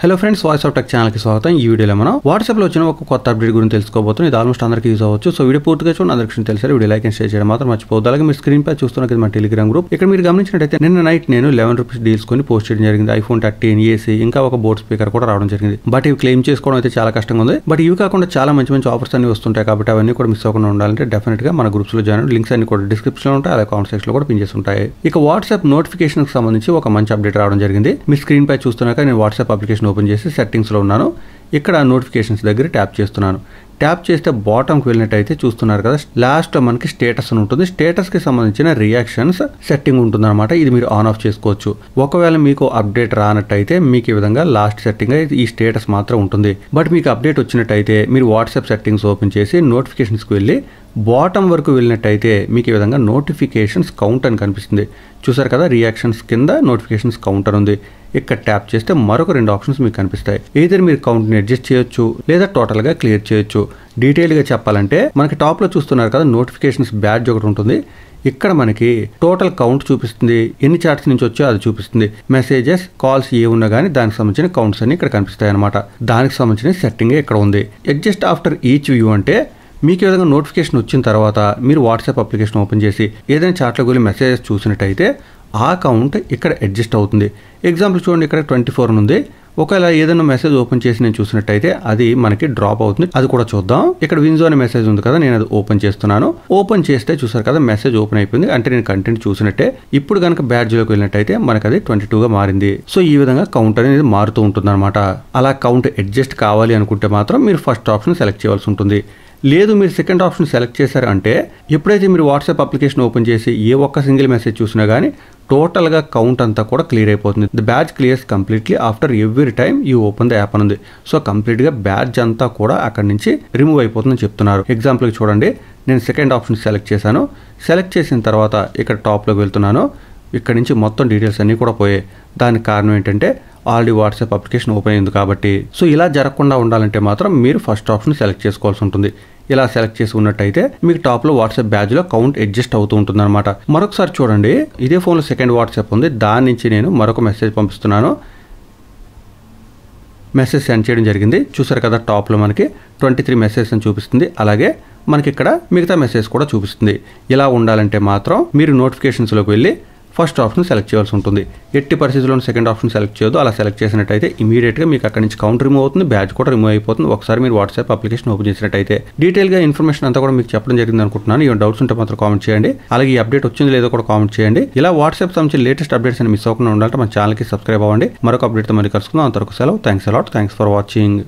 Hello friends, voice of tech channel కి స్వాగతం. ఈ వీడియోలో మనం వాట్సాప్ లో వచ్చిన ఒక కొత్త అప్డేట్ గురించి తెలుసుకోబోతున్నాం. ఇది ఆల్మోస్ట్ అందరికీ యూజ్ అవ్వచ్చు. సో వీడియో పూర్తిగా చూడండి, అందరికీ తెలిసారు. వీడియో లైక్ అండ్ షేర్ చేయడం మాత్రం మర్చిపోవద్దు. అలాగే మీరు స్క్రీన్ పై చూస్తున్న మన టెలిగ్రామ్ గ్రూప్. ఇక్కడ మీరు గమనించినట్టయితే నిన్న నైట్ నేను 11 రూపీస్ డీల్స్ కొని పోస్ట్ చేయడం జరిగింది. iPhone 13 AC ఇంకా ఒక బోర్డ్ స్పీకర్ కూడా రావడం జరిగింది. బట్ ఇవి క్లెయిమ్ చేసుకోవడం అయితే చాలా కష్టంగా ఉంది. బట్ ఇవి కాకుండా చాలా మంచి మంచి ఆఫర్స్ అన్ని వస్తుంటాయి. కాబట్టి అవన్నీ కూడా మిస్ అవ్వకుండా ఉండాలంటే డెఫినెట్ గా మన గ్రూప్స్ లో జాయిన్. లింక్స్ అన్ని కూడా డిస్క్రిప్షన్ లో ఉంటాయి, అలాగే కామెంట్ సెక్షన్ లో కూడా పిన్ చేసి ఉంటాయి. ఇక వాట్సాప్ నోటిఫికేషన్ కి సంబంధించి ఒక మంచి అప్డేట్ రావడం జరిగింది. మీ స్క్రీన్ పై చూస్తున్నాక నేను వాట్సాప్ అప్లికేషన్ ఓపెన్ చేసి సెట్టింగ్స్ లో ఉన్నాను. ఇక్కడ నోటిఫికేషన్స్ దగ్గర ట్యాప్ చేస్తున్నాను. ట్యాప్ చేస్తే బాటంకి వెళ్ళినట్టయితే చూస్తున్నారు కదా, లాస్ట్ లో మనకి స్టేటస్ అని ఉంటుంది. స్టేటస్ కి సంబంధించిన రియాక్షన్స్ సెట్టింగ్ ఉంటుంది అనమాట. ఇది మీరు ఆన్ ఆఫ్ చేసుకోవచ్చు. ఒకవేళ మీకు అప్డేట్ రానట్టయితే మీకు ఈ విధంగా లాస్ట్ సెట్టింగ్ ఈ స్టేటస్ మాత్రం ఉంటుంది. బట్ మీకు అప్డేట్ వచ్చినట్టయితే మీరు వాట్సాప్ సెట్టింగ్స్ ఓపెన్ చేసి నోటిఫికేషన్స్కి వెళ్ళి బాటం వరకు వెళ్ళినట్టయితే మీకు ఈ విధంగా నోటిఫికేషన్స్ కౌంట్ అని కనిపిస్తుంది. చూసారు కదా, రియాక్షన్స్ కింద నోటిఫికేషన్స్ కౌంటర్ ఉంది. ఇక్కడ ట్యాప్ చేస్తే మరొక 2 ఆప్షన్స్ మీకు కనిపిస్తాయి. ఏదైనా మీరు కౌంట్ని అడ్జస్ట్ చేయొచ్చు లేదా టోటల్గా క్లియర్ చేయొచ్చు. డీటెయిల్గా చెప్పాలంటే మనకి టాప్లో చూస్తున్నారు కదా, నోటిఫికేషన్స్ బ్యాడ్జ్ ఒకటి ఉంటుంది. ఇక్కడ మనకి టోటల్ కౌంట్ చూపిస్తుంది, ఎన్ని చాట్స్ నుంచి వచ్చో అది చూపిస్తుంది. మెసేజెస్, కాల్స్ ఏ ఉన్నా కానీ దానికి సంబంధించిన కౌంట్స్ అన్ని ఇక్కడ కనిపిస్తాయి అనమాట. దానికి సంబంధించిన సెట్టింగ్ ఇక్కడ ఉంది. అడ్జస్ట్ ఆఫ్టర్ ఈచ్ వ్యూ అంటే మీకు ఈ విధంగా నోటిఫికేషన్ వచ్చిన తర్వాత మీరు వాట్సాప్ అప్లికేషన్ ఓపెన్ చేసి ఏదైనా చాట్లో వెళ్ళి మెసేజెస్ చూసినట్టయితే ఆ కౌంట్ ఇక్కడ అడ్జస్ట్ అవుతుంది. ఎగ్జాంపుల్ చూడండి, ఇక్కడ 24 ఉంది. ఒకవేళ ఏదైనా మెసేజ్ ఓపెన్ చేసి నేను చూసినట్టయితే అది మనకి డ్రాప్ అవుతుంది. అది కూడా చూద్దాం. ఇక్కడ విన్జో అనే మెసేజ్ ఉంది కదా, నేను అది ఓపెన్ చేస్తున్నాను. ఓపెన్ చేస్తే చూసారు కదా, మెసేజ్ ఓపెన్ అయిపోయింది. అంటే నేను కంటెంట్ చూసినట్టే. ఇప్పుడు కనుక బ్యాడ్జ్లోకి వెళ్ళినట్టయితే మనకి అది 22గా మారింది. సో ఈ విధంగా కౌంట్ అనేది మారుతూ ఉంటుంది అనమాట. అలా కౌంట్ అడ్జస్ట్ కావాలి అనుకుంటే మాత్రం మీరు ఫస్ట్ ఆప్షన్ సెలెక్ట్ చేయవలసి ఉంటుంది. లేదు మీరు సెకండ్ ఆప్షన్ సెలెక్ట్ చేశారు అంటే ఎప్పుడైతే మీరు వాట్సాప్ అప్లికేషన్ ఓపెన్ చేసి ఏ ఒక్క సింగిల్ మెసేజ్ చూసినా కానీ టోటల్గా కౌంట్ అంతా కూడా క్లియర్ అయిపోతుంది. The badge clears completely after every time you open the app ఉంది. సో కంప్లీట్గా బ్యాడ్జ్ అంతా కూడా అక్కడి నుంచి రిమూవ్ అయిపోతుందని చెప్తున్నారు. ఎగ్జాంపుల్కి చూడండి, నేను సెకండ్ ఆప్షన్ సెలెక్ట్ చేశాను. సెలెక్ట్ చేసిన తర్వాత ఇక్కడ టాప్లోకి వెళ్తున్నాను. ఇక్కడ నుంచి మొత్తం డీటెయిల్స్ అన్నీ కూడా పోయాయి. దానికి కారణం ఏంటంటే ఆల్రెడీ వాట్సాప్ అప్లికేషన్ ఓపెన్ అయింది కాబట్టి. సో ఇలా జరగకుండా ఉండాలంటే మాత్రం మీరు ఫస్ట్ ఆప్షన్ సెలెక్ట్ చేసుకోవాల్సి ఉంటుంది. ఇలా సెలెక్ట్ చేసి ఉన్నట్టయితే మీకు టాప్లో వాట్సాప్ బ్యాడ్జ్లో కౌంట్ అడ్జస్ట్ అవుతూ ఉంటుంది అనమాట. మరొకసారి చూడండి, ఇదే ఫోన్లో సెకండ్ వాట్సాప్ ఉంది. దాని నుంచి నేను మరొక మెసేజ్ పంపిస్తున్నాను. మెసేజ్ సెండ్ చేయడం జరిగింది. చూసారు కదా, టాప్లో మనకి 23 మెసేజ్ అని చూపిస్తుంది. అలాగే మనకి ఇక్కడ మిగతా మెసేజ్ కూడా చూపిస్తుంది. ఇలా ఉండాలంటే మాత్రం మీరు నోటిఫికేషన్స్లోకి వెళ్ళి ఫస్ట్ ఆప్షన్ సెలెక్ట్ చేయాల్సి ఉంటుంది. ఎట్టి పరిస్థితుల్లో సెకండ్ ఆప్షన్ సెలెక్ట్ చేయొద్దు. అలా సెలెక్ట్ చేసినట్టయితే ఇమీడియట్గా మీకు అక్కడి నుంచి కౌంట్ రిమూవ్ అవుతుంది, బ్యాడ్జ్ కూడా రిమూవ్ అయిపోతుంది. ఒకసారి మీరు వాట్సాప్ అప్లికేషన్ ఓపెన్ చేసినట్టయితే డీటెయిల్గా ఇన్ఫర్మేషన్ అంతా కూడా మీకు చెప్పడం జరిగింది అనుకుంటున్నాను. ఏమైనా డౌట్స్ ఉంటే మాత్రం కామెంట్ చేయండి. అలాగే ఈ అప్డేట్ వచ్చింది లేదో కూడా కామెంట్ చేయండి. ఇలా వాట్సాప్ సంబంధించిన లేటెస్ట్ అప్డేట్స్ అని మిస్ అవ్వకుండా ఉండాలంటే మన ఛానల్కి సబ్స్క్రైబ్ అవ్వండి. మరొక అప్డేట్తో మళ్ళీ కలుసుకుందాం. అంతవరకు సెలవు. Thanks a lot. Thanks for watching.